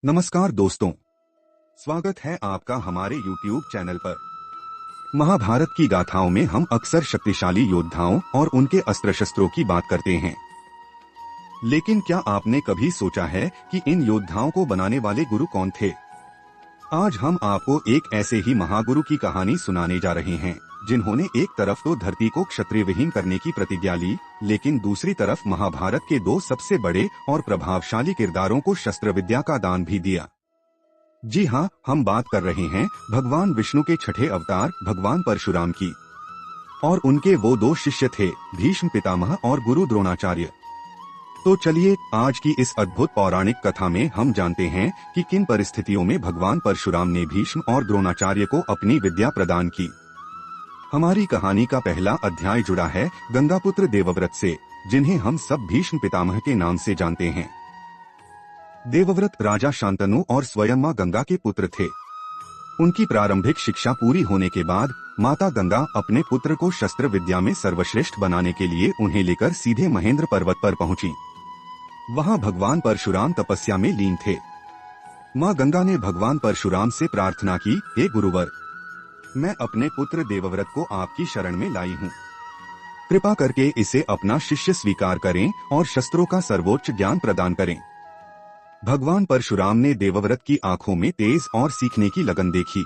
नमस्कार दोस्तों, स्वागत है आपका हमारे YouTube चैनल पर। महाभारत की गाथाओं में हम अक्सर शक्तिशाली योद्धाओं और उनके अस्त्र शस्त्रों की बात करते हैं, लेकिन क्या आपने कभी सोचा है कि इन योद्धाओं को बनाने वाले गुरु कौन थे? आज हम आपको एक ऐसे ही महागुरु की कहानी सुनाने जा रहे हैं, जिन्होंने एक तरफ तो धरती को क्षत्रिय विहीन करने की प्रतिज्ञा ली, लेकिन दूसरी तरफ महाभारत के दो सबसे बड़े और प्रभावशाली किरदारों को शस्त्र विद्या का दान भी दिया। जी हाँ, हम बात कर रहे हैं भगवान विष्णु के छठे अवतार भगवान परशुराम की। और उनके वो दो शिष्य थे, भीष्म पितामह और गुरु द्रोणाचार्य। तो चलिए आज की इस अद्भुत पौराणिक कथा में हम जानते हैं कि किन परिस्थितियों में भगवान परशुराम ने भीष्म और द्रोणाचार्य को अपनी विद्या प्रदान की। हमारी कहानी का पहला अध्याय जुड़ा है गंगापुत्र देवव्रत से, जिन्हें हम सब भीष्म पितामह के नाम से जानते हैं। देवव्रत राजा शांतनु और स्वयं मां गंगा के पुत्र थे। उनकी प्रारंभिक शिक्षा पूरी होने के बाद माता गंगा अपने पुत्र को शस्त्र विद्या में सर्वश्रेष्ठ बनाने के लिए उन्हें लेकर सीधे महेंद्र पर्वत पर पहुंची। वहां भगवान परशुराम तपस्या में लीन थे। मां गंगा ने भगवान परशुराम से प्रार्थना की, हे गुरुवर, मैं अपने पुत्र देवव्रत को आपकी शरण में लाई हूँ। कृपा करके इसे अपना शिष्य स्वीकार करें और शस्त्रों का सर्वोच्च ज्ञान प्रदान करें। भगवान परशुराम ने देवव्रत की आंखों में तेज और सीखने की लगन देखी।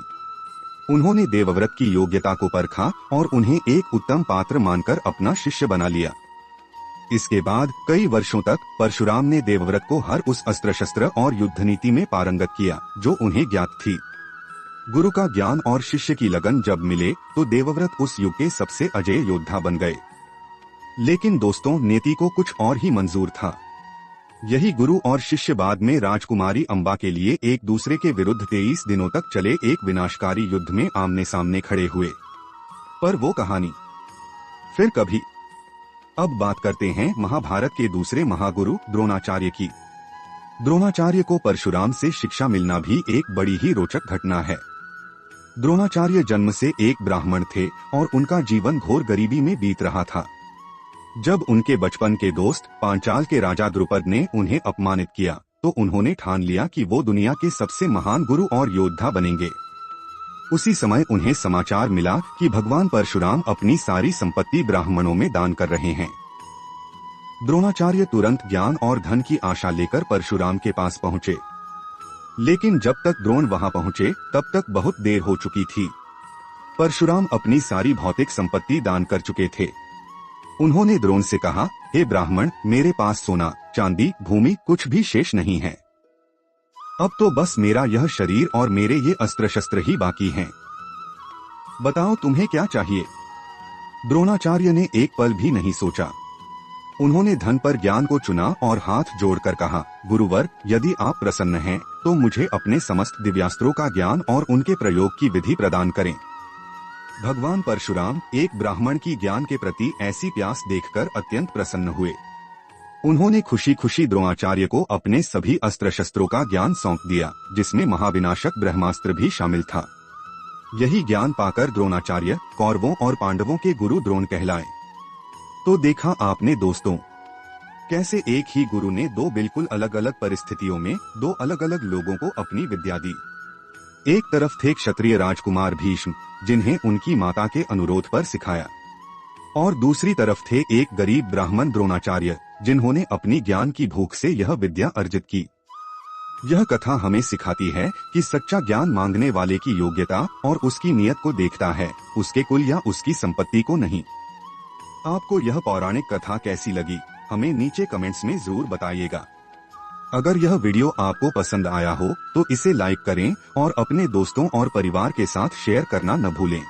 उन्होंने देवव्रत की योग्यता को परखा और उन्हें एक उत्तम पात्र मानकर अपना शिष्य बना लिया। इसके बाद कई वर्षों तक परशुराम ने देवव्रत को हर उस अस्त्र शस्त्र और युद्ध नीति में पारंगत किया जो उन्हें ज्ञात थी। गुरु का ज्ञान और शिष्य की लगन जब मिले तो देवव्रत उस युग के सबसे अजेय योद्धा बन गए। लेकिन दोस्तों, नियति को कुछ और ही मंजूर था। यही गुरु और शिष्य बाद में राजकुमारी अंबा के लिए एक दूसरे के विरुद्ध 23 दिनों तक चले एक विनाशकारी युद्ध में आमने सामने खड़े हुए। पर वो कहानी फिर कभी। अब बात करते हैं महाभारत के दूसरे महागुरु द्रोणाचार्य की। द्रोणाचार्य को परशुराम से शिक्षा मिलना भी एक बड़ी ही रोचक घटना है। द्रोणाचार्य जन्म से एक ब्राह्मण थे और उनका जीवन घोर गरीबी में बीत रहा था। जब उनके बचपन के दोस्त पांचाल के राजा द्रुपद ने उन्हें अपमानित किया तो उन्होंने ठान लिया कि वो दुनिया के सबसे महान गुरु और योद्धा बनेंगे। उसी समय उन्हें समाचार मिला कि भगवान परशुराम अपनी सारी संपत्ति ब्राह्मणों में दान कर रहे हैं। द्रोणाचार्य तुरंत ज्ञान और धन की आशा लेकर परशुराम के पास पहुँचे। लेकिन जब तक द्रोण वहां पहुँचे तब तक बहुत देर हो चुकी थी। परशुराम अपनी सारी भौतिक संपत्ति दान कर चुके थे। उन्होंने द्रोण से कहा, हे ब्राह्मण, मेरे पास सोना, चांदी, भूमि कुछ भी शेष नहीं है। अब तो बस मेरा यह शरीर और मेरे ये अस्त्र शस्त्र ही बाकी हैं। बताओ तुम्हें क्या चाहिए? द्रोणाचार्य ने एक पल भी नहीं सोचा। उन्होंने धन पर ज्ञान को चुना और हाथ जोड़कर कहा, गुरुवर, यदि आप प्रसन्न हैं तो मुझे अपने समस्त दिव्यास्त्रों का ज्ञान और उनके प्रयोग की विधि प्रदान करें। भगवान परशुराम एक ब्राह्मण की ज्ञान के प्रति ऐसी प्यास देखकर अत्यंत प्रसन्न हुए। उन्होंने खुशी खुशी द्रोणाचार्य को अपने सभी अस्त्र शस्त्रों का ज्ञान सौंप दिया, जिसमें महाविनाशक ब्रह्मास्त्र भी शामिल था। यही ज्ञान पाकर द्रोणाचार्य कौरवों और पांडवों के गुरु द्रोण कहलाए। तो देखा आपने दोस्तों, कैसे एक ही गुरु ने दो बिल्कुल अलग अलग परिस्थितियों में दो अलग अलग लोगों को अपनी विद्या दी। एक तरफ थे क्षत्रिय राजकुमार भीष्म, जिन्हें उनकी माता के अनुरोध पर सिखाया, और दूसरी तरफ थे एक गरीब ब्राह्मण द्रोणाचार्य, जिन्होंने अपनी ज्ञान की भूख से यह विद्या अर्जित की। यह कथा हमें सिखाती है कि सच्चा ज्ञान मांगने वाले की योग्यता और उसकी नीयत को देखता है, उसके कुल या उसकी संपत्ति को नहीं। आपको यह पौराणिक कथा कैसी लगी, हमें नीचे कमेंट्स में जरूर बताइएगा। अगर यह वीडियो आपको पसंद आया हो तो इसे लाइक करें और अपने दोस्तों और परिवार के साथ शेयर करना न भूलें।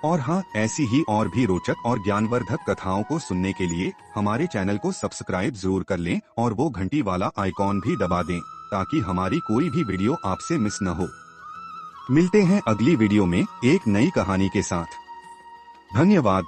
और हाँ, ऐसी ही और भी रोचक और ज्ञानवर्धक कथाओं को सुनने के लिए हमारे चैनल को सब्सक्राइब जरूर कर लें और वो घंटी वाला आइकॉन भी दबा दें, ताकि हमारी कोई भी वीडियो आपसे मिस न हो। मिलते हैं अगली वीडियो में एक नई कहानी के साथ। धन्यवाद।